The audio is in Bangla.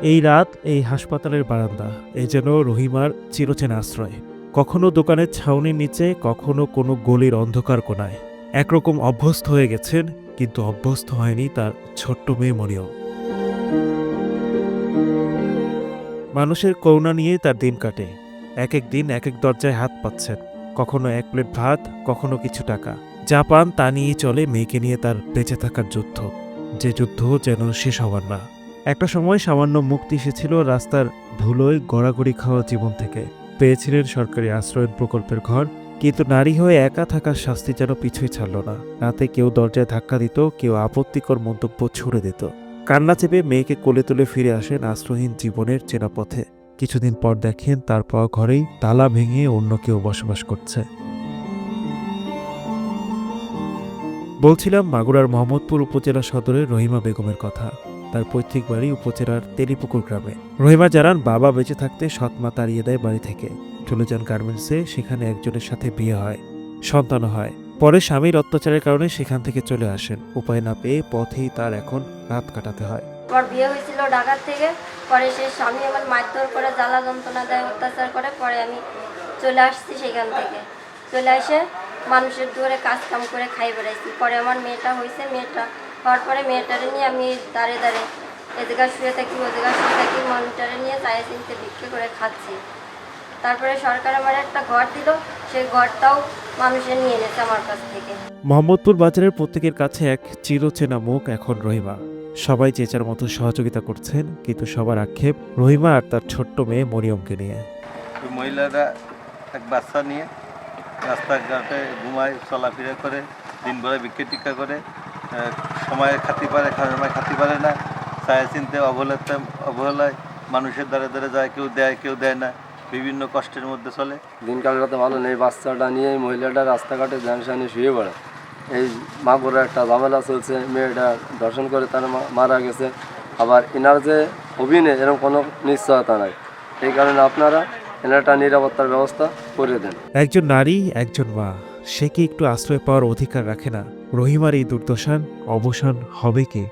এই রাত, এই হাসপাতালের বারান্দা, এ যেন রহিমার চিরচেনা আশ্রয়। কখনো দোকানের ছাউনির নিচে, কখনো কোনো গলির অন্ধকার কোণায়। একরকম অভ্যস্ত হয়ে গেছেন, কিন্তু অভ্যস্ত হয়নি তার ছোট্ট মেয়ে মরিয়ম। মানুষের করুণা নিয়ে তার দিন কাটে। এক এক দিন এক এক দরজায় হাত পাচ্ছেন। কখনো এক প্লেট ভাত, কখনো কিছু টাকা। যা পান তা নিয়েই চলে মেয়েকে নিয়ে তার বেঁচে থাকার যুদ্ধ, যে যুদ্ধ যেন শেষ হবার না। একটা সময় সামান্য মুক্তি এসেছিল রাস্তার ধুলোয় গড়াগড়ি খাওয়া জীবন থেকে। পেয়েছিলেন সরকারি আশ্রয়ন প্রকল্পের ঘর, কিন্তু নারী হয়ে একা থাকার শাস্তি যেন পিছুই ছাড়ল না। রাতে কেউ দরজায় ধাক্কা দিত, কেউ আপত্তিকর মন্তব্য ছুড়ে দিত। কান্না চেপে মেয়েকে কোলে তুলে ফিরে আসেন আশ্রয়হীন জীবনের চেনা পথে। কিছুদিন পর দেখেন তার পাওয়া ঘরেই তালা ভেঙে অন্য কেউ বসবাস করছে। বলছিলাম মাগুরার মোহাম্মদপুর উপজেলা সদরের রহিমা বেগমের কথা। তার পৈতৃক বাড়ি উপজেলার তেলিপুকুর গ্রামে। রহিমা জানান, বাবা বেঁচে থাকতে সৎ মা তাড়িয়ে দেয় বাড়ি থেকে। চলে যান গার্মেন্টসে, সেখানে একজনের সাথে বিয়ে হয়, সন্তানও হয়। পরে স্বামীর অত্যাচারের কারণে সেখান থেকে চলে আসেন। উপায় না পেয়ে পথেই তার এখন রাত কাটাতে হয়। আমার বিয়ে হয়েছিল ঢাকার থেকে। পরে সে স্বামী আমার মারধর করে, জ্বালা যন্ত্রণা দেয়, অত্যাচার করে। পরে আমি চলে আসছি সেখান থেকে। চলে এসে মানুষের দুয়ারে কাজ কাম করে খাই বেড়াইছি। পরে আমার মেয়েটা হয়েছে। মেয়েটা হওয়ার পরে মেয়েটারে নিয়ে আমি দাঁড়ে দাঁড়ে এ জায়গায় শুয়ে থাকি, ও জায়গায় শুয়ে থাকি, মনিটারে নিয়ে চায়ে চিনতে বিক্রি করে খাচ্ছি। তারপরে সরকার আমার একটা ঘর দিল, সেই ঘরটাও মানুষে নিয়ে নিয়েছে আমার কাছ থেকে। মোহাম্মদপুর বাজারের প্রত্যেকের কাছে এক চিরচেনা মুখ এখন রহিমা। সবাই যে যার মতো সহযোগিতা করছেন, কিন্তু সবার আক্ষেপ রহিমা আর তার ছোট্ট মেয়ে মরিয়মকে নিয়ে। ওই মহিলারা এক বাচ্চা নিয়ে রাস্তাঘাটে ঘুমায়, চলাফেরা করে, দিনভরে ভিক্ষা টিক্ষা করে, সময়ে খাতি পারে, সময় খাতি পারে না, চায় চিনতে অবহেলায় মানুষের দ্বারা দ্বারা যায়, কেউ দেয় না, বিভিন্ন কষ্টের মধ্যে চলে। দিনকাল তো ভালো নেই। বাচ্চাটা নিয়ে এই মহিলাটা রাস্তাঘাটে জ্যানসানি শুয়ে পড়ে। এই মাগুরা একটা ঝামেলা চলছে, মেয়েটা ধর্ষণ করে তার মারা গেছে। আবার এনার যে অভিনয়, এরকম কোনো নিশ্চয়তা নাই। এই কারণে আপনারা এনারটা নিরাপত্তার ব্যবস্থা করে দেন। একজন নারী, একজন মা, সে কি একটু আশ্রয় পাওয়ার অধিকার রাখে না? রহিমার এই দুর্দশার অবসান হবে কি?